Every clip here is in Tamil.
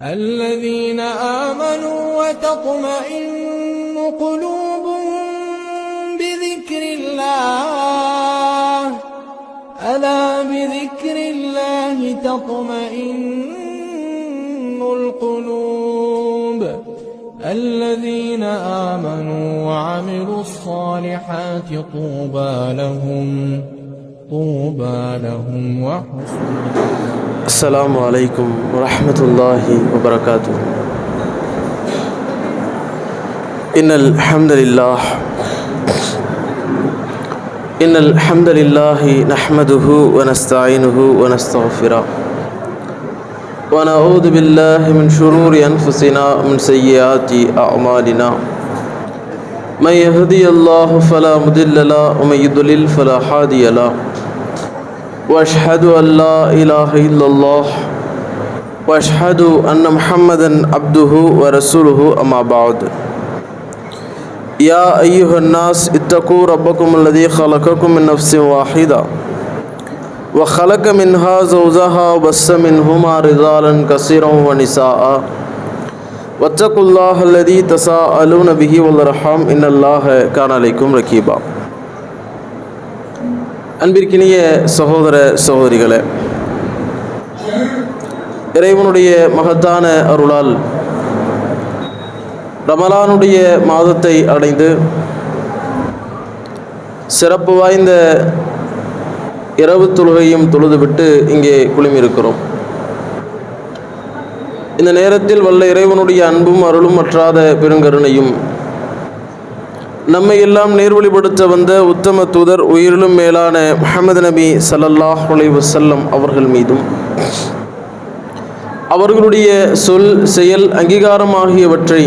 الذين آمنوا وتطمئن قلوبهم بذكر الله ألا بذكر الله تطمئن القلوب الذين آمنوا وعملوا الصالحات طوبى لهم وحسن. السلام عليكم ورحمة الله وبركاته. إن الحمد لله نحمده ونستعينه ونستغفره ونعوذ بالله من شرور أنفسنا ومن سيئات أعمالنا. من يهدي الله فلا مضل له ومن يضلل فلا هادي له. وأشهد أن لا إله إلا الله وأشهد أن محمدا عبده ورسوله. أما بعد. يا أيها الناس اتقوا ربكم الذي خلقكم من نفس واحدة وخلق منها زوجها وبث منهما رجالا كثيرا ونساء واتقوا الله الذي تساءلون به والأرحام إن الله كان عليكم رقيبا. அன்பிற்கினிய சகோதர சகோதரிகளே, இறைவனுடைய மகத்தான அருளால் ரமலானுடைய மாதத்தை அடைந்து சிறப்பு வாய்ந்த இரவு தொழுகையும் தொழுதுவிட்டு இங்கே குழுமியிருக்கிறோம். இந்த நேரத்தில் வல்ல இறைவனுடைய அன்பும் அருளும் அற்றாத பெருங்கருணையும் நம்மை எல்லாம் நேர்வழிப்படுத்த வந்த உத்தம தூதர் உயிரிலும் மேலான முஹம்மது நபி ஸல்லல்லாஹு அலைஹி வஸல்லம் அவர்கள் மீதும் அவர்களுடைய சொல் செயல் அங்கீகாரம் ஆகியவற்றை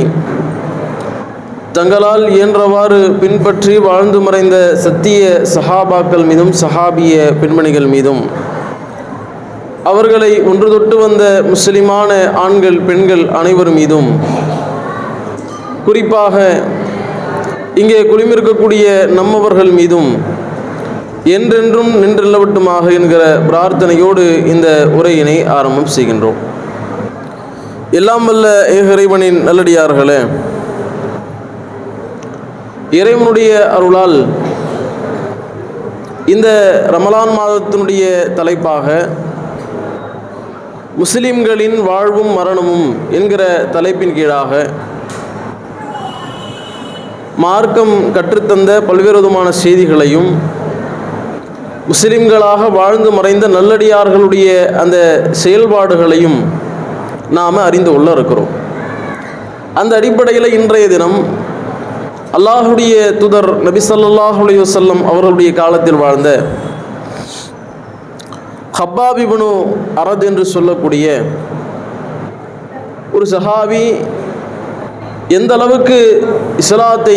தங்களால் இயன்றவாறு பின்பற்றி வாழ்ந்து மறைந்த சத்திய சஹாபாக்கள் மீதும் சஹாபிய பெண்மணிகள் மீதும் அவர்களை ஒன்று தொட்டு வந்த முஸ்லிமான ஆண்கள் பெண்கள் அனைவர் மீதும் குறிப்பாக இங்கே குழுமிருக்கக்கூடிய நம்மவர்கள் மீதும் என்றென்றும் நின்றல்லவட்டுமாக என்கிற பிரார்த்தனையோடு இந்த உரையினை ஆரம்பம் செய்கின்றோம். எல்லாம் வல்ல இறைவனின் நல்லடியார்களே, இறைவனுடைய அருளால் இந்த ரமலான் மாதத்தினுடைய தலைப்பாக முஸ்லிம்களின் வாழ்வும் மரணமும் என்கிற தலைப்பின் கீழாக மார்க்கம் கற்றுத்தந்த பல்வேறு விதமான செய்திகளையும் முஸ்லிம்களாக வாழ்ந்து மறைந்த நல்லடியார்களுடைய அந்த செயல்பாடுகளையும் நாம் அறிந்து கொள்ள இருக்கிறோம். அந்த அடிப்படையில் இன்றைய தினம் அல்லாஹுடைய தூதர் நபி ஸல்லல்லாஹு அலைஹி வஸல்லம் அவர்களுடைய காலத்தில் வாழ்ந்த ஹப்பாப் இப்னு அரத் என்று சொல்லக்கூடிய ஒரு சஹாபி எந்த அளவுக்கு இஸ்லாத்தை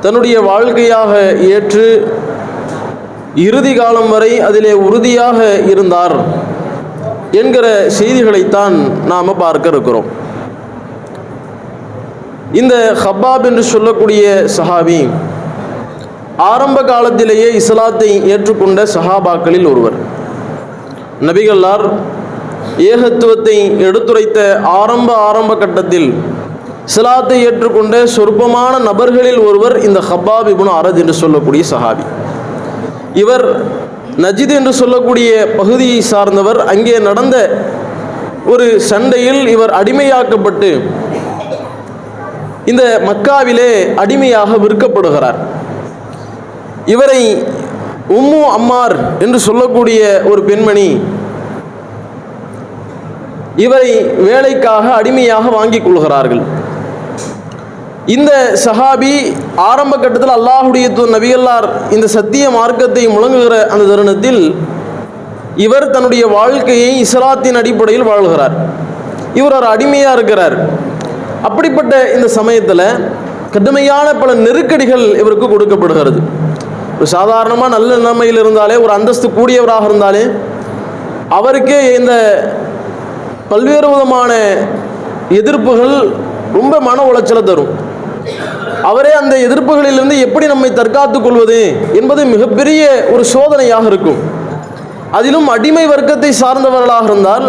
தன்னுடைய வாழ்க்கையாக ஏற்று இறுதி காலம் வரை அதிலே உறுதியாக இருந்தார் என்கிற செய்திகளைத்தான் நாம் பார்க்க இருக்கிறோம். இந்த ஹப்பாப் என்று சொல்லக்கூடிய சஹாபி ஆரம்ப காலத்திலேயே இஸ்லாத்தை ஏற்றுக்கொண்ட சஹாபாக்களில் ஒருவர். நபிகளார் ஏகத்துவத்தை எடுத்துரைத்த ஆரம்ப கட்டத்தில் இஸ்லாத்தை ஏற்றுக்கொண்ட சொற்பமான நபர்களில் ஒருவர் இந்த ஹப்பாப் இப்னு அரத் என்று சொல்லக்கூடிய சஹாபி. இவர் நஜித் என்று சொல்லக்கூடிய பகுதியை சார்ந்தவர். அங்கே நடந்த ஒரு சண்டையில் இவர் அடிமையாக்கப்பட்டு இந்த மக்காவிலே அடிமையாக விற்கப்படுகிறார். இவரை உம்மு அம்மார் என்று சொல்லக்கூடிய ஒரு பெண்மணி இவரை வேலைக்காக அடிமையாக வாங்கிக் கொள்கிறார்கள். இந்த சஹாபி ஆரம்ப கட்டத்தில் அல்லாஹுடைய நபிகளார் இந்த சத்திய மார்க்கத்தை முழங்குகிற அந்த தருணத்தில் இவர் தன்னுடைய வாழ்க்கையை இஸ்லாத்தின் அடிப்படையில் வாழ்கிறார். இவர் ஒரு அடிமையாக இருக்கிறார். அப்படிப்பட்ட இந்த சமயத்தில் கடுமையான பல நெருக்கடிகள் இவருக்கு கொடுக்கப்படுகிறது. ஒரு சாதாரணமாக நல்ல நிலைமையில் இருந்தாலே, ஒரு அந்தஸ்து கூடியவராக இருந்தாலே அவருக்கே இந்த பல்வேறு விதமான எதிர்ப்புகள் ரொம்ப மன உளைச்சலை தரும். அவரே அந்த எதிர்ப்புகளிலிருந்து எப்படி நம்மை தற்காத்துக் கொள்வது என்பது மிகப்பெரிய ஒரு சோதனையாக இருக்கும். அதிலும் அடிமை வர்க்கத்தை சார்ந்தவர்களாக இருந்தால்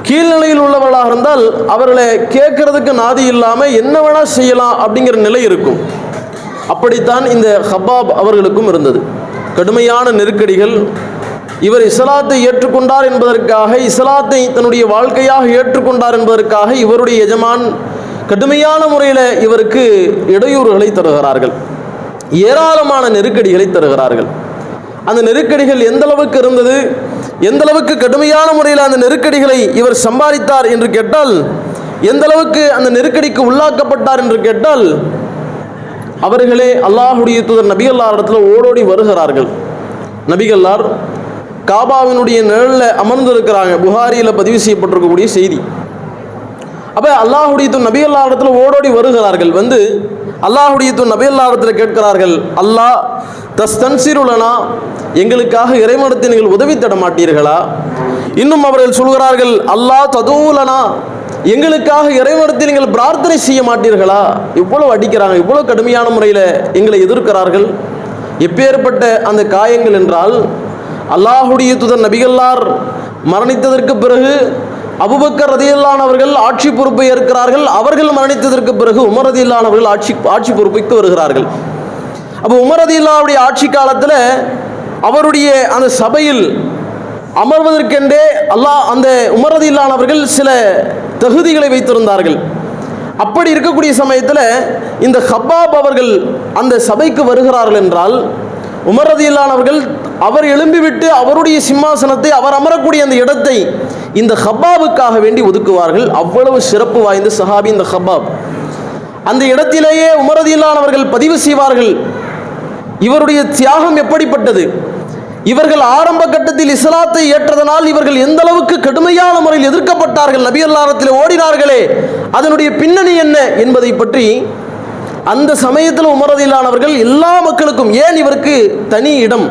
கீழ்நிலையில் உள்ளவர்களாக இருந்தால் அவர்களை கேட்கறதுக்கு நாதி இல்லாமல் என்ன வேணா செய்யலாம் அப்படிங்கிற நிலை இருக்கும். அப்படித்தான் இந்த ஹப்பாப் அவர்களுக்கும் இருந்தது. கடுமையான நெருக்கடிகள். இவர் இஸ்லாத்தை ஏற்றுக்கொண்டார் என்பதற்காக, இஸ்லாத்தை தன்னுடைய வாழ்க்கையாக ஏற்றுக்கொண்டார் என்பதற்காக இவருடைய எஜமான் கடுமையான முறையில் இவருக்கு இடையூறுகளை தருகிறார்கள், ஏராளமான நெருக்கடிகளை தருகிறார்கள். அந்த நெருக்கடிகள் எந்த அளவுக்கு இருந்தது, எந்த அளவுக்கு கடுமையான முறையில் அந்த நெருக்கடிகளை இவர் சம்பாதித்தார் என்று கேட்டால், எந்த அளவுக்கு அந்த நெருக்கடிக்கு உள்ளாக்கப்பட்டார் என்று கேட்டால், அவர்களே அல்லாஹுடைய தூதர் நபிகல்லார் இடத்துல ஓடோடி வருகிறார்கள். நபிகல்லார் காபாவினுடைய நிழலில் அமர்ந்திருக்கிறாங்க. புகாரியில் பதிவு செய்யப்பட்டிருக்கக்கூடிய செய்தி. அப்போ அல்லாஹுடைய தூதர் நபிகல்லார் இடத்துல ஓடோடி வருகிறார்கள். வந்து அல்லாஹுடைய தூதர் நபிகல்லார் இடத்துல கேட்கிறார்கள், அல்லாஹ் தஸ்தன்சிருலனா, எங்களுக்காக இறைமனத்தை நீங்கள் உதவி தர மாட்டீர்களா? இன்னும் அவர்கள் சொல்கிறார்கள், அல்லாஹ் ததூலனா, எங்களுக்காக இறைமனத்தை நீங்கள் பிரார்த்தனை செய்ய மாட்டீர்களா? இவ்வளவு அடிக்கிறாங்க, இவ்வளவு கடுமையான முறையில் எங்களை எதிர்க்கிறார்கள். எப்பேற்பட்ட அந்த காயங்கள் என்றால், அல்லாஹுடைய தூதர் நபிகல்லார் மரணித்ததற்கு பிறகு அபூபக்கர் ரலியல்லாஹு அவர்கள் ஆட்சி பொறுப்பை ஏற்கிறார்கள். அவர்கள் மரணித்ததற்கு பிறகு உமர் ரலியல்லாஹு அவர்கள் ஆட்சி பொறுப்புக்கு வருகிறார்கள். அப்போ உமர் ரலியல்லாஹுடைய ஆட்சி காலத்தில் அவருடைய அந்த சபையில் அமர்வதற்கென்றே அந்த உமர் ரலியல்லாஹு அவர்கள் சில தகுதிகளை வைத்திருந்தார்கள். அப்படி இருக்கக்கூடிய சமயத்தில் இந்த ஹப்பாப் அவர்கள் அந்த சபைக்கு வருகிறார்கள் என்றால், உமர் ரலியல்லாஹு அவர்கள் அவர் எழும்பிவிட்டு அவருடைய சிம்மாசனத்தை, அவர் அமரக்கூடிய அந்த இடத்தை இந்த ஹப்பாபுக்காக வேண்டி ஒதுக்குவார்கள். அவ்வளவு சிறப்பு வாய்ந்த சஹாபி இந்த ஹப்பாப். அந்த இடத்திலேயே உமர் ரலியல்லாஹு அவர்கள் பதிவு செய்வார்கள், இவருடைய தியாகம் எப்படிப்பட்டது, இவர்கள் ஆரம்ப கட்டத்தில் இஸ்லாத்தை ஏற்றதனால் இவர்கள் எந்த அளவுக்கு கடுமையான முறையில் எதிர்க்கப்பட்டார்கள், நபி அல்லாஹ்விடத்தில் ஓடினார்களே, அதனுடைய பின்னணி என்ன என்பதை பற்றி அந்த சமயத்தில் உமர் ரலியல்லாஹு அவர்கள் எல்லா மக்களுக்கும், ஏன் இவருக்கு தனி இடம்,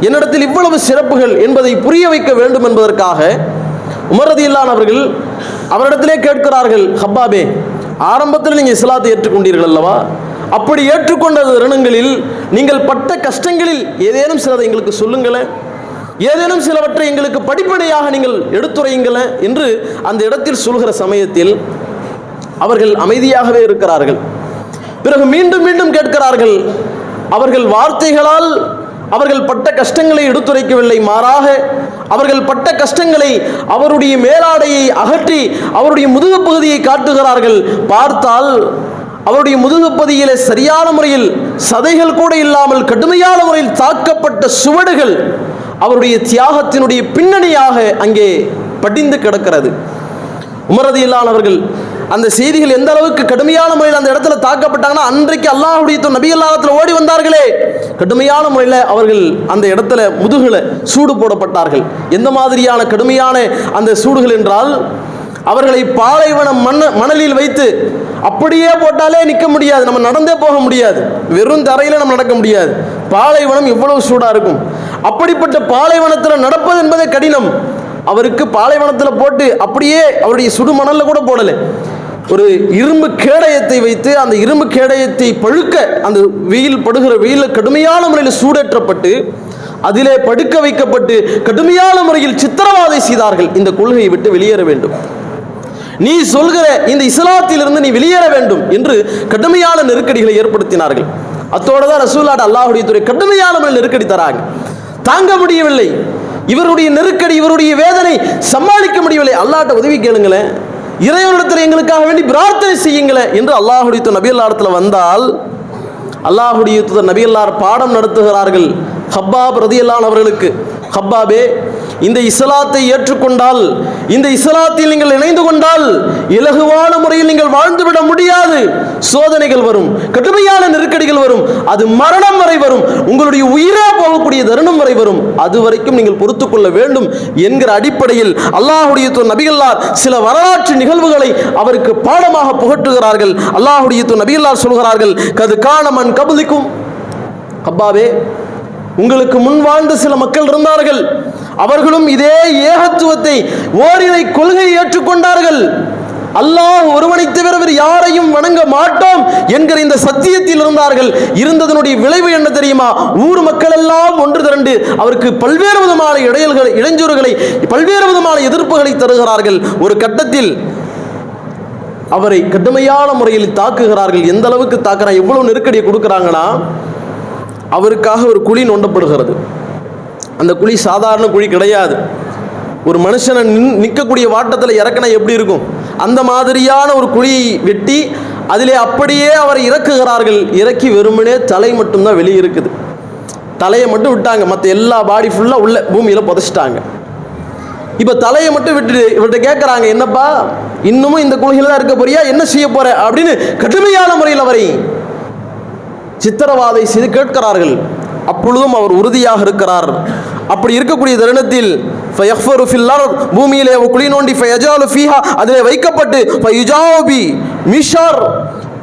என்னிடத்தில் இவ்வளவு சிறப்புகள் என்பதை புரிய வைக்க வேண்டும் என்பதற்காக உமர் ரலியல்லாஹு அவர்கள் அவரிடத்திலே கேட்கிறார்கள், ஹப்பாபே, ஆரம்பத்தில் நீங்கள் இஸ்லாத்தை ஏற்றுக்கொண்டீர்கள் அல்லவா, அப்படி ஏற்றுக்கொண்ட தருணங்களில் நீங்கள் பட்ட கஷ்டங்களில் ஏதேனும் சிலதை எங்களுக்கு சொல்லுங்களேன், ஏதேனும் சிலவற்றை எங்களுக்கு படிப்படியாக நீங்கள் எடுத்துரையுங்களேன் என்று அந்த இடத்தில் சொல்கிற சமயத்தில் அவர்கள் அமைதியாகவே இருக்கிறார்கள். பிறகு மீண்டும் மீண்டும் கேட்கிறார்கள். அவர்கள் வார்த்தைகளால் அவர்கள் பட்ட கஷ்டங்களை எடுத்துரைக்கவில்லை, மாறாக அவர்கள் பட்ட கஷ்டங்களை அவருடைய மேலாடையை அகற்றி அவருடைய முதுகு பகுதியை காட்டுகிறார்கள். பார்த்தால் அவருடைய முதுகு பகுதியிலே சரியான முறையில் சதைகள் கூட இல்லாமல் கடுமையான முறையில் தாக்கப்பட்ட சுவடுகள் அவருடைய தியாகத்தினுடைய பின்னணியாக அங்கே படிந்து கிடக்கிறது. உமர் ரலியல்லாஹு அவர்கள் அந்த செய்திகள் எந்த அளவுக்கு கடுமையான முறையில் அந்த இடத்துல தாக்கப்பட்டாங்கன்னா, அன்றைக்கு அல்லாஹ்வுடைய நபி அல்லாஹ்விடத்தில் ஓடி வந்தார்களே, கடுமையான முறையில் அவர்கள் அந்த இடத்துல முதுகுல சூடு போடப்பட்டார்கள். எந்த மாதிரியான கடுமையான அந்த சூடுகள் என்றால், அவர்களை பாலைவனம் மணலில் வைத்து அப்படியே போட்டாலே நிற்க முடியாது, நம்ம நடந்தே போக முடியாது, வெறும் தரையில் நம்ம நடக்க முடியாது. பாலைவனம் எவ்வளவு சூடாக இருக்கும். அப்படிப்பட்ட பாலைவனத்தில் நடப்பது என்பதே கடினம். அவருக்கு பாலைவனத்தில் போட்டு அப்படியே அவருடைய சுடுமணலில் கூட போடலை, ஒரு இரும்பு கேடயத்தை வைத்து அந்த இரும்பு கேடயத்தை பழுக்க அந்த வெயில் படுகிற வெயிலில் கடுமையான முறையில் சூடேற்றப்பட்டு அதிலே படுக்க வைக்கப்பட்டு கடுமையான முறையில் சித்திரவதை செய்தார்கள். இந்த கொள்கையை விட்டு வெளியேற வேண்டும், நீ சொல்கிற இந்த இஸ்லாத்திலிருந்து நீ வெளியேற வேண்டும் என்று கடுமையான நெருக்கடிகளை ஏற்படுத்தினார்கள். அத்தோடு தான் ரசூலுல்லாஹ் அல்லாஹ்வுடைய துறை கடுமையான முறையில் நெருக்கடி தராங்க. தாங்க முடியவில்லை, இவருடைய நெருக்கடி, இவருடைய வேதனை சமாளிக்க முடியவில்லை. அல்லாஹ்ட்ட உதவி கேளுங்களேன், இறைவனிடத்தில் எங்களுக்காக வேண்டி பிரார்த்தனை செய்யுங்களேன் என்று அல்லாஹ்வுடைய தூதர் நபி அல்லாஹ்விடத்தில் வந்தால், அல்லாஹ்வுடைய தூதர் நபி அல்லாஹ் பாடம் நடத்துகிறார்கள் ஹப்பாப் ரலியல்லாஹு அவர்களுக்கு. ஹப்பாபே, இந்த இஸ்லாத்தை ஏற்றுக்கொண்டால், இந்த இஸ்லாத்தில் நீங்கள் இணைந்து கொண்டால் இலகுவான முறையில் நீங்கள் வாழ்ந்துவிட முடியாது. சோதனைகள் வரும், கடுமையான நெருக்கடிகள் வரும், அது மரணம் வரை வரும், உங்களுடைய உயிரே போகக்கூடிய தருணம் வரை வரும். அது வரைக்கும் நீங்கள் பொறுத்துக் கொள்ள வேண்டும் என்கிற அடிப்படையில் அல்லாஹ்வுடைய தூதர் நபிகளார் சில வரலாற்று நிகழ்வுகளை அவருக்கு பாடமாக புகட்டுகிறார்கள். அல்லாஹ்வுடைய தூதர் நபிகளார் சொல்கிறார்கள், கது காணமன் கபலிக்கும், ஹப்பாபே, உங்களுக்கு முன் வாழ்ந்த சில மக்கள் இருந்தார்கள், அவர்களும் இதே ஏகத்துவத்தை ஓரிரை கொள்கையை ஏற்றுக்கொண்டார்கள். அல்லாஹ் ஒருவனை தவிர வேறு யாரையும் வணங்க மாட்டோம் என்கிற இந்த சத்தியத்தில் இருந்தார்கள். இருந்ததனுடைய விளைவு என்ன தெரியுமா? ஊர் மக்கள் எல்லாம் ஒன்று திரண்டு அவருக்கு பல்வேறு விதமான இடைஞ்சல்களை பல்வேறு விதமான எதிர்ப்புகளை தருகிறார்கள். ஒரு கட்டத்தில் அவரை கடுமையான முறையில் தாக்குகிறார்கள். எந்த அளவுக்கு தாக்குறாங்க, எவ்வளவு நெருக்கடியை கொடுக்குறாங்கன்னா, அவருக்காக ஒரு குழி நோண்டப்படுகிறது. அந்த குழி சாதாரண குழி கிடையாது. ஒரு மனுஷனை நிற்கக்கூடிய வாட்டத்தில் இறக்கினா எப்படி இருக்கும், அந்த மாதிரியான ஒரு குழியை வெட்டி அதிலே அப்படியே அவரை இறக்குகிறார்கள். இறக்கி வெறுமனே தலை மட்டும்தான் வெளியே இருக்குது. தலையை மட்டும் விட்டாங்க, மற்ற எல்லா பாடி ஃபுல்லாக உள்ள பூமியில் புதைச்சிட்டாங்க. இப்போ தலையை மட்டும் விட்டுட்டு இவர்கிட்ட கேட்குறாங்க, என்னப்பா இன்னமும் இந்த குழியில் தான் இருக்க போறியா, என்ன செய்ய போற அப்படின்னு கடுமையான முறையில் அவரை சித்திரவாதை செய்து கேட்கிறார்கள். அப்பொழுதும் அவர் உறுதியாக இருக்கிறார். அப்படி இருக்கக்கூடிய தருணத்தில் பூமியிலே குழி நோண்டி அதிலே வைக்கப்பட்டு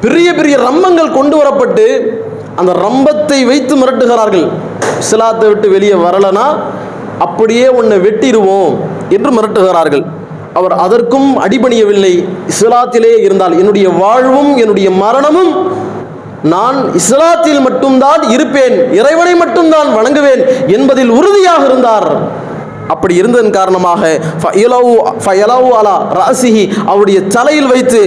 பெரிய பெரிய ரம்பங்கள் கொண்டு வரப்பட்டு அந்த ரம்பத்தை வைத்து மிரட்டுகிறார்கள். இஸ்லாத்தை விட்டு வெளியே வரலனா அப்படியே உன்னை வெட்டிடுவோம் என்று மிரட்டுகிறார்கள். அவர் அதற்கும் அடிபணியவில்லை. இஸ்லாத்திலே இருந்தால் என்னுடைய வாழ்வும் என்னுடைய மரணமும் நான் இஸ்லாத்தில் மட்டும்தான் இருப்பேன், இறைவனை மட்டும்தான் வணங்குவேன் என்பதில் உறுதியாக இருந்தார். அப்படி இருந்ததன் காரணமாக அவருடைய தலையில் வைத்து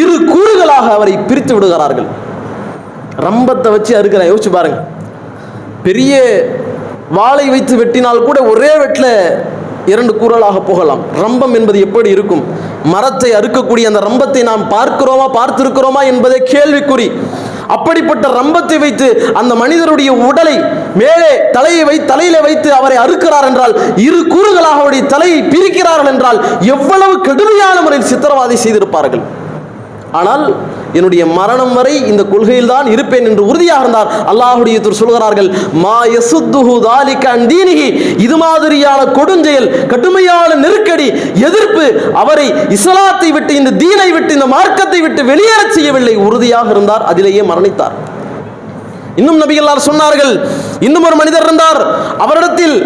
இரு கூறுகளாக அவரை பிரித்து விடுகிறார்கள். ரம்பத்தை வச்சு அறுக்கிற யோசிச்சு பாருங்க. பெரிய வாளை வைத்து வெட்டினால் கூட ஒரே வெட்டில் இரண்டு கூறலாக போகலாம். ரம்பம் என்பது எப்படி இருக்கும்? மரத்தை அறுக்கக்கூடிய அந்த ரம்பத்தை நாம் பார்த்திருக்கிறோமா என்பதே கேள்விக்குறி. அப்படிப்பட்ட ரம்பத்தை வைத்து அந்த மனிதருடைய உடலை மேலே தலையிலே வைத்து அவரை அறுக்கிறார் என்றால், இரு கூறுகளாக அவருடைய தலையை பிரிக்கிறார்கள் என்றால் எவ்வளவு கடுமையான முறையில் சித்திரவாதை செய்திருப்பார்கள். ஆனால் என்னுடைய மரணம் வரை இந்த கொள்கையில் தான் இருப்பேன் என்று உறுதியாக இருந்தார். அல்லாஹ்வுடைய தூதர் சொல்கிறார்கள், மா யசுத்துஹு தாலிக அன் தீனிஹி, இது மாதிரியான கொடுஞ்செயல், கடுமையான நெருக்கடி, எதிர்ப்பு அவரை இஸ்லாத்தை விட்டு, இந்த தீனை விட்டு, இந்த மார்க்கத்தை விட்டு வெளியேறச் செய்யவில்லை. உறுதியாக இருந்தார், அதிலேயே மரணித்தார். இன்னும் நபிகள் சொன்னார்கள், இன்னும் ஒரு மனிதர் இருந்தார், அவரிடத்தில்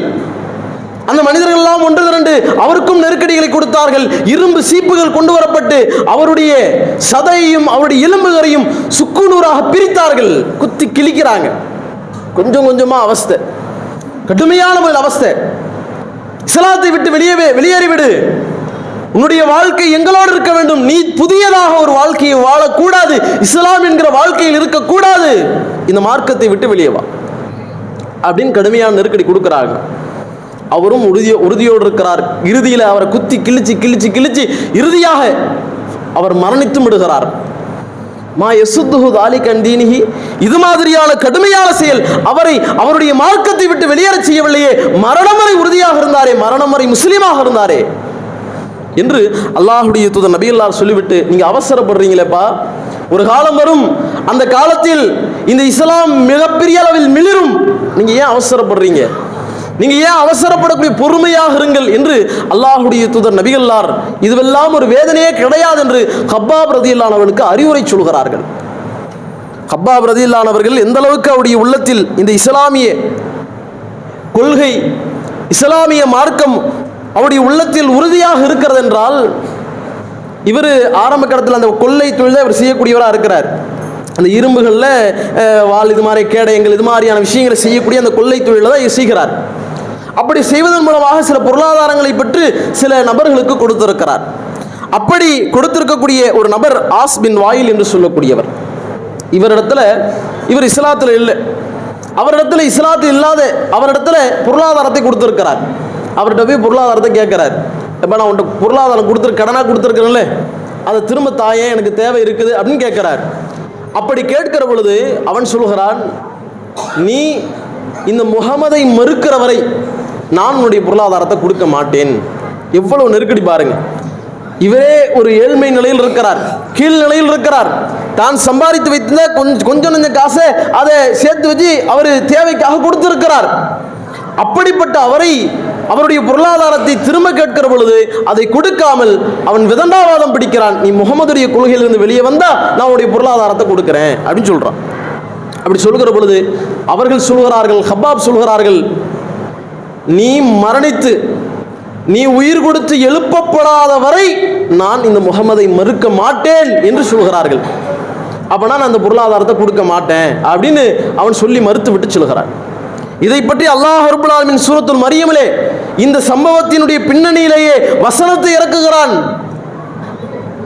அந்த மனிதர்கள் எல்லாம் ஒன்று திரண்டு அவருக்கும் நெருக்கடிகளை கொடுத்தார்கள். இரும்பு சீப்புகள் கொண்டு வரப்பட்டு அவருடைய சதையையும் அவருடைய எலும்புகளையும் சுக்குநூறாக பிரித்தார்கள். குத்தி கிழிக்கிறாங்க. கொஞ்சம் கொஞ்சமா அவஸ்தை, கடுமையான அவஸ்தை. இஸ்லாத்தை விட்டு வெளியேறிவிடு, உன்னுடைய வாழ்க்கை எங்களோடு இருக்க வேண்டும், நீ புதியதாக ஒரு வாழ்க்கையை வாழக்கூடாது, இஸ்லாம் என்கிற வாழ்க்கையில் இருக்கக்கூடாது, இந்த மார்க்கத்தை விட்டு வெளியே வா அப்படின்னு கடுமையான நெருக்கடி கொடுக்கிறார்கள். அவரும் உறுதியோடு இருக்கிறார். இறுதியில் அவரை குத்தி கிழிச்சு இறுதியாக அவர் மரணித்து விடுகிறார். மா யசுத்துஹு தாலிக அன் தீனிஹி, இது மாதிரியான கடுமையான செயல் அவருடைய மார்க்கத்தை விட்டு வெளியேறச் செய்யவில்லையே, மரணம் வரை உறுதியாக இருந்தாரே, மரணம் வரை முஸ்லீமாக இருந்தாரே என்று அல்லாஹ்வுடைய தூதர் நபியல்லாஹ் சொல்லிவிட்டு, நீங்க அவசரப்படுறீங்களேப்பா, ஒரு காலம் வரும், அந்த காலத்தில் இந்த இஸ்லாம் மிகப்பெரிய அளவில் மிளிரும், நீங்க ஏன் அவசரப்படுறீங்க, நீங்க ஏன் அவசரப்படக்கூடிய, பொறுமையாக இருங்கள் என்று அல்லாஹ்வுடைய தூதர் நபிகளார் இதுவெல்லாம் ஒரு வேதனையே கிடையாது என்று கப்பாப் ரலியல்லாஹு அன்ஹுவுக்கு அறிவுரை சொல்கிறார்கள். கப்பாப் ரலியல்லாஹு அன்ஹு எந்த அளவுக்கு அவருடைய உள்ளத்தில் இந்த இஸ்லாமிய கொள்கை, இஸ்லாமிய மார்க்கம் அவருடைய உள்ளத்தில் உறுதியாக இருக்கிறது என்றால், இவர் ஆரம்ப காலத்தில் அந்த கொள்ளை தொழிலை அவர் செய்யக்கூடியவராக இருக்கிறார். அந்த இரும்புகளில் வாள், இது மாதிரி கேடயங்கள், இது மாதிரியான விஷயங்களை செய்யக்கூடிய அந்த கொள்ளை தொழிலை தான் செய்கிறார். அப்படி செய்வதன் மூலமாக சில பொருளாதாரங்களை பெற்று சில நபர்களுக்கு கொடுத்திருக்கிறார். அப்படி கொடுத்திருக்கக்கூடிய ஒரு நபர் ஆஸ் பின் வாயில் என்று சொல்லக்கூடியவர். இவர் இஸ்லாத்தில் இல்லை, அவரிடத்துல இஸ்லாத்தில் இல்லாத அவரிடத்துல பொருளாதாரத்தை கொடுத்திருக்கிறார். அவர்கிட்ட போய் பொருளாதாரத்தை கேட்கிறார், இப்போ நான் உன்கிட்ட பொருளாதாரம் கடனாக கொடுத்துருக்கிறேன்ல, அதை திரும்ப தாயே, எனக்கு தேவை இருக்குது அப்படின்னு கேட்கிறார். அப்படி கேட்கிற பொழுது அவன் சொல்கிறான், நீ இந்த முகமதை மறுக்கிற வரை நான் உன்னுடைய பொருளாதாரத்தை கொடுக்க மாட்டேன். எவ்வளவு நெருக்கடி பாருங்க. இவரே ஒரு ஏழ்மை நிலையில் இருக்கிறார், கீழ் நிலையில் இருக்கிறார். தான் சம்பாதித்து வைத்த கொஞ்சம் காசை அதை சேர்த்து வச்சு அவர் தேவைக்காக கொடுத்திருக்கிறார். அப்படிப்பட்ட அவருடைய பொருளாதாரத்தை திரும்ப கேட்கிற பொழுது அதை கொடுக்காமல் அவன் விதண்டாவாதம் பிடிக்கிறான். நீ முகமதுடைய கொள்கையிலிருந்து வெளியே வந்தா நான் உன்னுடைய பொருளாதாரத்தை கொடுக்கிறேன் அப்படின்னு சொல்றான். அப்படி சொல்கிற பொழுது அவர்கள் சொல்கிறார்கள், ஹப்பாப் சொல்கிறார்கள், நீ மரணித்து நீ உயிர் கொடுத்து எழுப்பப்படாத வரை நான் இந்த முகமதை மறுக்க மாட்டேன் என்று சொல்கிறார்கள். அப்பனா நான் அந்த பொருளாதாரத்தை கொடுக்க மாட்டேன் அப்படின்னு அவன் சொல்லி மறுத்து விட்டு சொல்கிறான். இதை பற்றி அல்லாஹ் ரப்பல் ஆலமீன் சூரத்துல் மரியமிலே இந்த சம்பவத்தினுடைய பின்னணியிலேயே வசனத்தை இறக்குகிறான்.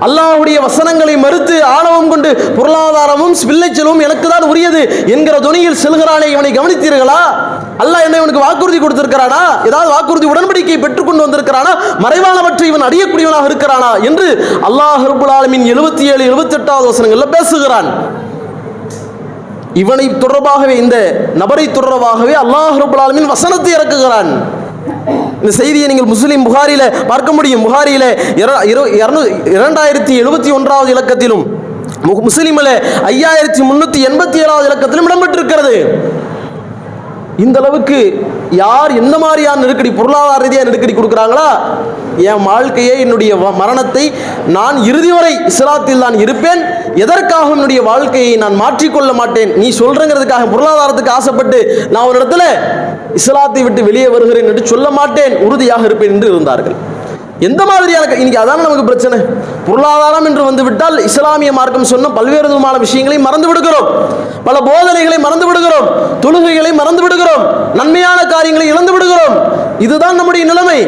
அல்லாஹ்வுடைய வசனங்களை மறுத்து ஆணவம் கொண்டு பொருளாதாரமும் வில்லைச்சலும் எனக்கு தான் உரியது என்கிற துணியில் செல்கிறானே, இவனை கவனித்தீர்களா? அல்லாஹ் என்ன இவனுக்கு வாக்குறுதி கொடுத்திருக்கிறானா? ஏதாவது வாக்குறுதி உடன்படிக்கையை பெற்றுக்கொண்டு வந்திருக்கிறானா? மறைவானவற்றை இவன் அறியக்கூடியவனாக இருக்கிறானா என்று அல்லாஹ் ரப்பல் ஆலமீன் 77 78வது வசனங்களில் பேசுகிறான். இவனை தொடர்பாகவே, இந்த நபரை தொடர்பாகவே அல்லாஹ் ரப்பல் ஆலமீன் வசனத்தை இறக்குகிறான். இந்த செய்தியை நீங்கள் முஸ்லிம் புகாரில பார்க்க முடியும். புகாரில 2071வது இலக்கத்திலும் முஸ்லிமில் 5387வது இலக்கத்திலும் இடம்பெற்றிருக்கிறது. இந்த அளவுக்கு யார் என்ன மாதிரியான நெருக்கடி, பொருளாதார ரீதியாக நெருக்கடி கொடுக்குறாங்களா? என் வாழ்க்கையை, என்னுடைய மரணத்தை நான் இறுதி வரை இஸ்லாத்தில் தான் இருப்பேன், எதற்காக என்னுடைய வாழ்க்கையை நான் மாற்றிக்கொள்ள மாட்டேன், நீ சொல்றங்கிறதுக்காக பொருளாதாரத்துக்கு ஆசைப்பட்டு நான் ஒரு இடத்துல இஸ்லாத்தை விட்டு வெளியே வருகிறேன் என்று சொல்ல மாட்டேன், உறுதியாக இருப்பேன் என்று இருந்தார்கள். எந்த மாதிரியான இன்னைக்கு அதான் நமக்கு பிரச்சனை. பொருளாதாரம் என்று வந்துவிட்டால் இஸ்லாமிய மார்க்கம் சொன்ன பல்வேறு விதமான விஷயங்களை மறந்து விடுகிறோம், பல போதனைகளை மறந்து விடுகிறோம், தொழுகைகளை மறந்து விடுகிறோம், நன்மையான காரியங்களை இழந்து விடுகிறோம். இதுதான் நம்முடைய நிலைமை.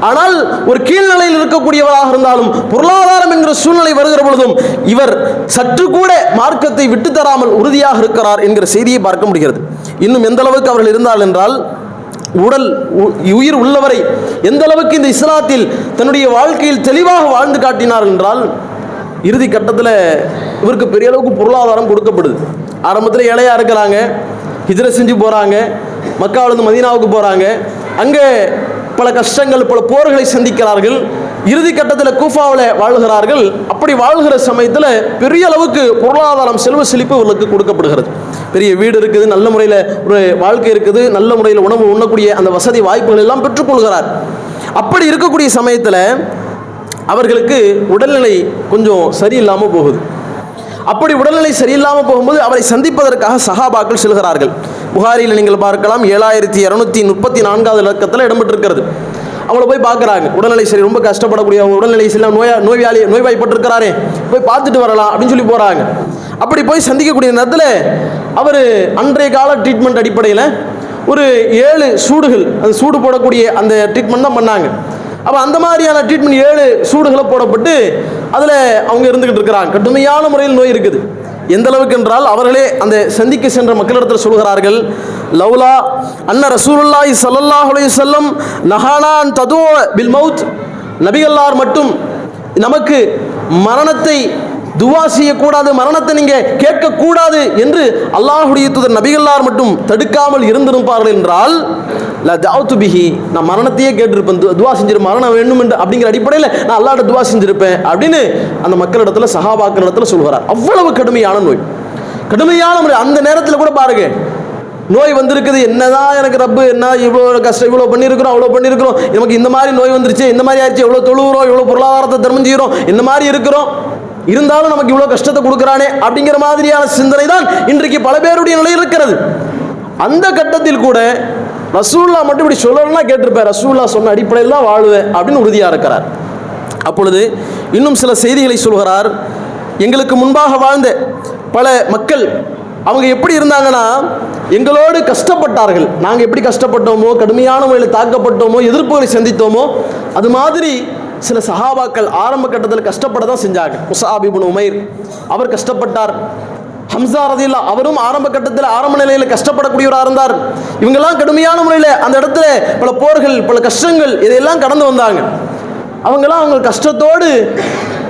ஆனால் ஒரு கீழ்நிலையில் இருக்கக்கூடியவராக இருந்தாலும் பொருளாதாரம் என்கிற சூழ்நிலை வருகிற பொழுதும் இவர் சற்று கூட மார்க்கத்தை விட்டு தராமல் உறுதியாக இருக்கிறார் என்கிற செய்தியை பார்க்க முடிகிறது. இன்னும் எந்த அளவுக்கு அவர்கள் இருந்தால் என்றால், உடல் உயிர் உள்ளவரை எந்த அளவுக்கு இந்த இஸ்லாத்தில் தன்னுடைய வாழ்க்கையில் தெளிவாக வாழ்ந்து காட்டினார் என்றால், இறுதி கட்டத்தில் இவருக்கு பெரிய அளவுக்கு பொருளாதாரம் கொடுக்கப்படுது. ஆரம்பத்தில் ஏழையாக இருக்கிறாங்க, ஹிஜ்ரத் செஞ்சு போகிறாங்க, மக்காவிலிருந்து மதீனாவுக்கு போகிறாங்க, அங்கே பல கஷ்டங்கள், பல போர்களை சந்திக்கிறார்கள். இறுதி கட்டத்தில் கூஃபாவில் வாழ்கிறார்கள். அப்படி வாழ்கிற சமயத்தில் பெரிய அளவுக்கு பொருளாதாரம், செல்வ செழிப்பு இவர்களுக்கு கொடுக்கப்படுகிறது. பெரிய வீடு இருக்குது, நல்ல முறையில் ஒரு வாழ்க்கை இருக்குது, நல்ல முறையில் உணவு உண்ணக்கூடிய அந்த வசதி வாய்ப்புகள் எல்லாம் பெற்றுக்கொள்கிறார். அப்படி இருக்கக்கூடிய சமயத்தில் அவர்களுக்கு உடல்நிலை கொஞ்சம் சரியில்லாமல் போகுது. அப்படி உடல்நிலை சரியில்லாமல் போகும்போது அவரை சந்திப்பதற்காக சஹாபாக்கள் செல்கிறார்கள். புகாரியில் நீங்கள் பார்க்கலாம் 7234வது இலக்கத்தில் இடம்பெற்றிருக்கிறது. அவங்கள போய் பார்க்குறாங்க. உடல்நிலை சரி, ரொம்ப கஷ்டப்படக்கூடிய அவங்க உடல்நிலை சரியில்லாம், நோய்வாய்ப்பட்டிருக்கிறாரே, போய் பார்த்துட்டு வரலாம் அப்படின்னு சொல்லி போகிறாங்க. அப்படி போய் சந்திக்கக்கூடிய நேரத்தில் அவர் அன்றைய கால ட்ரீட்மெண்ட் அடிப்படையில் ஒரு 7 சூடுகள், அந்த சூடு போடக்கூடிய அந்த ட்ரீட்மெண்ட் தான் பண்ணாங்க. அப்போ அந்த மாதிரியான ட்ரீட்மெண்ட் 7 சூடுகளை போடப்பட்டு அதில் அவங்க இருந்துக்கிட்டு இருக்கிறாங்க. கடுமையான முறையில் நோய் இருக்குது. எந்த அளவுக்கு என்றால், அவர்களே அந்த சந்திக்க சென்ற மக்களிடத்தில் சொல்கிறார்கள், லவ்லா அன்ன ரசூலுல்லாஹி ஸல்லல்லாஹு அலைஹி வஸல்லம் நஹானா அன் ததுஅ பில் மௌத், நபிகளார் மட்டும் நமக்கு மரணத்தை துவா செய்யக்கூடாது, மரணத்தை நீங்க கேட்கக்கூடாது என்று அல்லாஹ்வுடைய தூதர் நபிகளார் மட்டும் தடுக்காமல் இருந்திருப்பார்கள் என்றால், நான் மரணத்தையே கேட்டிருப்பேன், துவா செஞ்சிருப்பேன், மரணம் வேண்டும் என்று அப்படிங்கிற அடிப்படையில் நான் அல்லாஹ்ட்ட துவா செஞ்சிருப்பேன் அப்படின்னு அந்த மக்களிடத்துல, சஹாபாக்களிடத்துல சொல்கிறார். அவ்வளவு கடுமையான நோய், கடுமையான முறை. அந்த நேரத்தில் கூட பாருங்க, நோய் வந்திருக்குது, என்னதான் எனக்கு ரப்பு என்ன இவ்வளோ கஷ்டம், இவ்வளோ பண்ணியிருக்கிறோம், அவ்வளோ பண்ணியிருக்கிறோம், நமக்கு இந்த மாதிரி நோய் வந்துருச்சு, இந்த மாதிரி ஆயிடுச்சு, எவ்வளோ தொழுகிறோம், எவ்வளோ பொருளாதாரத்தை தர்மம் செய்கிறோம், இந்த மாதிரி இருக்கிறோம், இருந்தாலும் நமக்கு இவ்வளோ கஷ்டத்தை கொடுக்குறானே அப்படிங்கிற மாதிரியான சிந்தனை தான் இன்றைக்கு பல பேருடைய நிலையில் இருக்கிறது. அந்த கட்டத்தில் கூட ரசூல்லா மட்டும் இப்படி சொல்லணும்னா கேட்டிருப்பேன், ரசூல்லா சொன்ன அடிப்படையில் தான் வாழ்வேன் அப்படின்னு உறுதியாக இருக்கிறார். அப்பொழுது இன்னும் சில செய்திகளை சொல்கிறார். எங்களுக்கு முன்பாக வாழ்ந்த பல மக்கள் அவங்க எப்படி இருந்தாங்கன்னா, எங்களோடு கஷ்டப்பட்டார்கள், நாங்கள் எப்படி கஷ்டப்பட்டோமோ, கடுமையான முறையில் தாக்கப்பட்டோமோ, எதிர்ப்புகளை சந்தித்தோமோ, அது மாதிரி சில சஹாபாக்கள் ஆரம்ப கட்டத்தில் கஷ்டப்பட தான் செஞ்சாங்க. முஸஅப் இப்னு உமைர் அவர் கஷ்டப்பட்டார். ஹம்சா ரலியல்லாஹு அவரும் ஆரம்ப கட்டத்தில், ஆரம்ப நிலையில் கஷ்டப்படக்கூடியவராக இருந்தார். இவங்கெல்லாம் கடுமையான முறையில் அந்த இடத்துல பல போர்கள், பல கஷ்டங்கள் இதையெல்லாம் கடந்து வந்தாங்க. அவங்கெல்லாம் அவங்க கஷ்டத்தோடு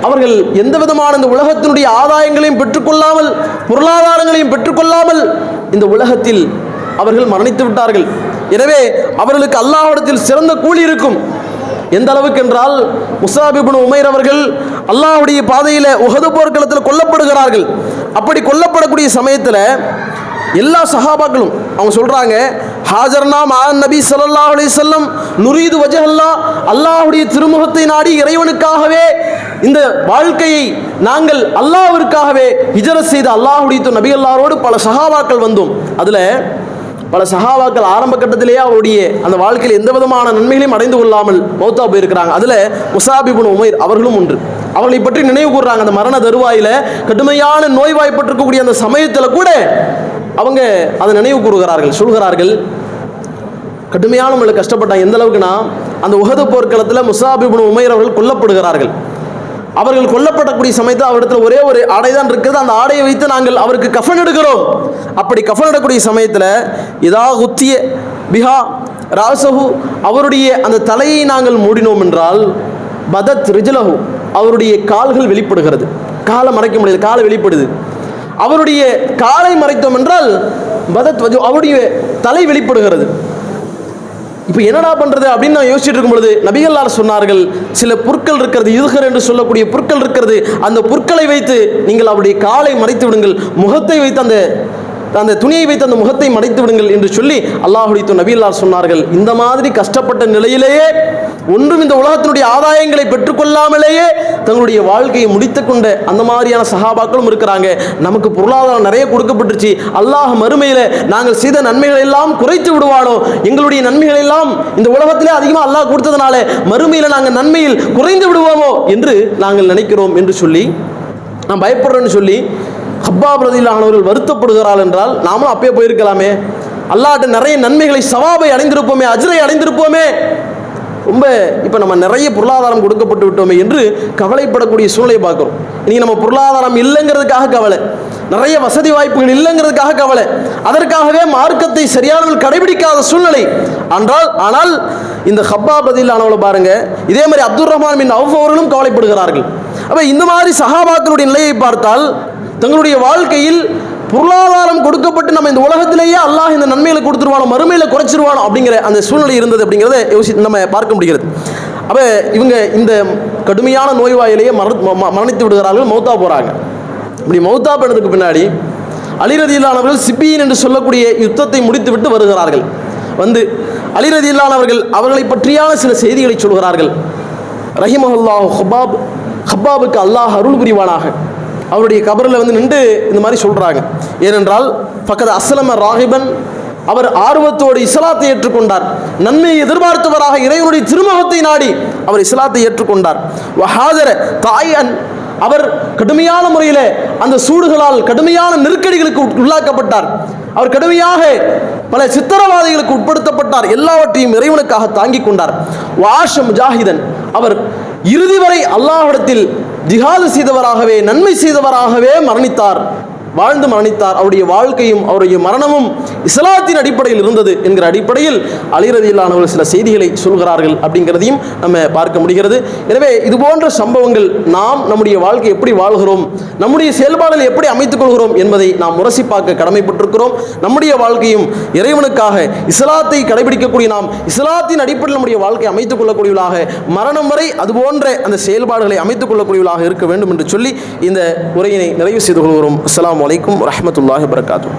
அவர்கள் எந்த விதமான இந்த உலகத்தினுடைய ஆதாயங்களையும் பெற்றுக்கொள்ளாமல், பொருளாதாரங்களையும் பெற்றுக்கொள்ளாமல் இந்த உலகத்தில் அவர்கள் மரணித்து விட்டார்கள். எனவே அவர்களுக்கு அல்லாஹ்விடத்தில் சிறந்த கூலி இருக்கும். எந்த அளவுக்கு என்றால், முஸஅப் இப்னு உமைர் அவர்கள் அல்லாஹ்வுடைய பாதையில் உஹது போர்க்களத்தில் கொல்லப்படுகிறார்கள். அப்படி கொல்லப்படக்கூடிய சமயத்தில் எல்லா சஹாபாக்களும் அவங்க சொல்றாங்க, ஹாஜர்னா மா நபி ஸல்லல்லாஹு அலைஹி வஸல்லம் நுரீது வஜஹல்லாஹ், அல்லாஹ்வுடைய திருமுகத்தை நாடி இறைவனுக்காகவே இந்த வாழ்க்கையை நாங்கள் அல்லாஹ்விற்காகவே ஹிஜ்ரத் செய்த அல்லாஹ்வுடைய நபிகளாரோடு பல சஹாபாக்கள் வந்தோம். அதில் பல சஹாபாக்கள் ஆரம்ப கட்டத்திலேயே அவருடைய அந்த வாழ்க்கையில் எந்த விதமான நன்மைகளையும் அடைந்து கொள்ளாமல் மௌத்தா போயிருக்கிறாங்க. அதில் முஸாப் இப்னு உமைர் அவர்களும் ஒன்று. அவர்களை பற்றி நினைவு கூர்றாங்க. அந்த மரண தருவாயில கடுமையான நோய்வாய்ப்பட்டிருக்கக்கூடிய அந்த சமயத்தில் கூட அவங்க அதை நினைவு கூறுகிறார்கள், சொல்கிறார்கள், கடுமையான முறையில் கஷ்டப்பட்டாங்க. எந்த அளவுக்குன்னா, அந்த உஹது போர்க்களத்தில் முஸாப் இப்னு உமைர் அவர்கள் கொல்லப்படுகிறார்கள். அவர்கள் கொல்லப்படக்கூடிய சமயத்தில் அவரிடத்தில் ஒரே ஒரு ஆடை தான் இருக்கிறது. அந்த ஆடையை வைத்து நாங்கள் அவருக்கு கஃன் எடுக்கிறோம். அப்படி கஃன் எடுக்கக்கூடிய சமயத்தில் இதா குத்திய பிஹா ராசஹு, அவருடைய அந்த தலையை நாங்கள் மூடினோம் என்றால் பதத் ரிஜ்லஹு, அவருடைய கால்கள் வெளிப்படுகிறது. காலை மறைக்க முடியாது, காலை வெளிப்படுது. அவருடைய காலை மறைத்தோம் என்றால் பதத் வஜு, அவருடைய தலை வெளிப்படுகிறது. இப்போ என்னடா பண்ணுறது அப்படின்னு நான் யோசிச்சுட்டு இருக்கும் பொழுது நபிகள்லார் சொன்னார்கள், சில புற்கள் இருக்கிறது, இதுகர் என்று சொல்லக்கூடிய புற்கள் இருக்கிறது, அந்த புற்களை வைத்து நீங்கள் அவருடைய காலை மறைத்து விடுங்கள், முகத்தை வைத்து அந்த துணியை வைத்து அந்த முகத்தை மறைத்து விடுங்கள் என்று சொல்லி அல்லாஹ்வுடைய நபிகள்லார் சொன்னார்கள். இந்த மாதிரி கஷ்டப்பட்ட நிலையிலேயே ஒன்றும் இந்த உலகத்தினுடைய ஆதாயங்களை பெற்றுக்கொள்ளாமலேயே தங்களுடைய வாழ்க்கையை முடித்து கொண்ட அந்த மாதிரியான சஹாபாக்களும் இருக்கிறாங்க. நமக்கு பொருளாதாரம் நிறைய கொடுக்கப்பட்டுருச்சு, அல்லாஹ் மறுமையில் நாங்கள் செய்த நன்மைகள் எல்லாம் குறைத்து விடுவானோ, எங்களுடைய நன்மைகள் எல்லாம் இந்த உலகத்திலே அதிகமாக அல்லாஹ் கொடுத்ததுனால மறுமையில் நாங்கள் நன்மையில் குறைந்து விடுவோமோ என்று நாங்கள் நினைக்கிறோம் என்று சொல்லி நான் பயப்படுறேன்னு சொல்லி ஹப்பாப் ரலியல்லாஹு அன்ஹு அவர்கள் வருத்தப்படுகிறார்கள் என்றால் நாமும் அப்பயே போயிருக்கலாமே, அல்லாஹ்ட்ட நிறைய நன்மைகளை சவாபை அடைந்திருப்போமே, அஜ்ரை அடைந்திருப்போமே, ரொம்ப இப்போ நம்ம நிறைய பொருளாதாரம் கொடுக்கப்பட்டு விட்டோமே என்று கவலைப்படக்கூடிய சூழ்நிலை பார்க்குறோம். இன்னைக்கு நம்ம பொருளாதாரம் இல்லைங்கிறதுக்காக கவலை, நிறைய வசதி வாய்ப்புகள் இல்லைங்கிறதுக்காக கவலை, அதற்காகவே மார்க்கத்தை சரியானவர்கள் கடைபிடிக்காத சூழ்நிலை. ஆனால் இந்த ஹப்பாப் ரலியல்லாஹு அன்ஹு பாருங்க, இதே மாதிரி அப்துர் ரஹ்மான் பின் அவ்ஃப் அவர்களும் கவலைப்படுகிறார்கள். அப்போ இந்த மாதிரி சஹாபாக்களுடைய நிலையை பார்த்தால் தங்களுடைய வாழ்க்கையில் பொருளாதாரம் கொடுக்கப்பட்டு நம்ம இந்த உலகத்திலேயே அல்லாஹ் இந்த நன்மைகளை கொடுத்துருவானோ, மறுமையில் குறைச்சிருவானோ அப்படிங்கிற அந்த சூழ்நிலை இருந்தது அப்படிங்கிறத நம்ம பார்க்க முடிகிறது. அப்போ இவங்க இந்த கடுமையான நோய்வாயிலேயே மரணித்து விடுகிறார்கள், மௌத்தா போகிறாங்க. இப்படி மௌத்தா போனதுக்கு பின்னாடி அலி ரலியல்லாஹு அன்ஹு அவர்கள் சிப்பீன் என்று சொல்லக்கூடிய யுத்தத்தை முடித்து விட்டு வருகிறார்கள். வந்து அலி ரலியல்லாஹு அன்ஹு அவர்களை பற்றியான சில செய்திகளை சொல்கிறார்கள். ரஹிமஹுல்லாஹு ஹப்பாபுக்கு அல்லாஹ் அருள் புரிவானாக. அவருடைய கபரில் வந்து நின்று இந்த மாதிரி சொல்கிறாங்க. ஏனென்றால் ஃபக்கத் அஸ்லம ராகிபன், அவர் ஆர்வத்தோடு இஸ்லாத்தை ஏற்றுக்கொண்டார், நன்மையை எதிர்பார்த்தவராக இறைவனுடைய திருமுகத்தை நாடி அவர் இஸ்லாத்தை ஏற்றுக்கொண்டார். வஹாதர தாயன், அவர் கடுமையான முறையில் அந்த சூடுகளால் கடுமையான நெருக்கடிகளுக்கு உள்ளாக்கப்பட்டார். அவர் கடுமையாக பல சித்திரவாதிகளுக்கு உட்படுத்தப்பட்டார். எல்லாவற்றையும் இறைவனுக்காக தாங்கிக் கொண்டார். வாஷ முஜாஹிதன், அவர் இறுதி வரை அல்லாஹ்விடத்தில் ஜிஹாது செய்தவராகவே, நன்மை செய்தவராகவே வாழ்ந்து மரணித்தார். அவருடைய வாழ்க்கையும் அவருடைய மரணமும் இஸ்லாத்தின் அடிப்படையில் இருந்தது என்கிற அடிப்படையில் அலி ரலியல்லாஹு அன்ஹு சில செய்திகளை சொல்கிறார்கள் அப்படிங்கிறதையும் நம்ம பார்க்க முடிகிறது. எனவே இது போன்ற சம்பவங்கள் நாம் நம்முடைய வாழ்க்கை எப்படி வாழ்கிறோம், நம்முடைய செயல்பாடுகளை எப்படி அமைத்துக் கொள்கிறோம் என்பதை நாம் முரசி பார்க்க கடமைப்பட்டிருக்கிறோம். நம்முடைய வாழ்க்கையும் இறைவனுக்காக இஸ்லாத்தை கடைபிடிக்கக்கூடிய நாம் இஸ்லாத்தின் அடிப்படையில் நம்முடைய வாழ்க்கை அமைத்துக் கொள்ளக்கூடியவர்களாக, மரணம் வரை அதுபோன்ற அந்த செயல்பாடுகளை அமைத்துக் கொள்ளக்கூடியவர்களாக இருக்க வேண்டும் என்று சொல்லி இந்த உரையினை நிறைவு செய்து கொள்கிறோம். அஸ்ஸலாமு அலைக்கும் வரஹ்மத்துல்லாஹி வபரகாத்துஹு.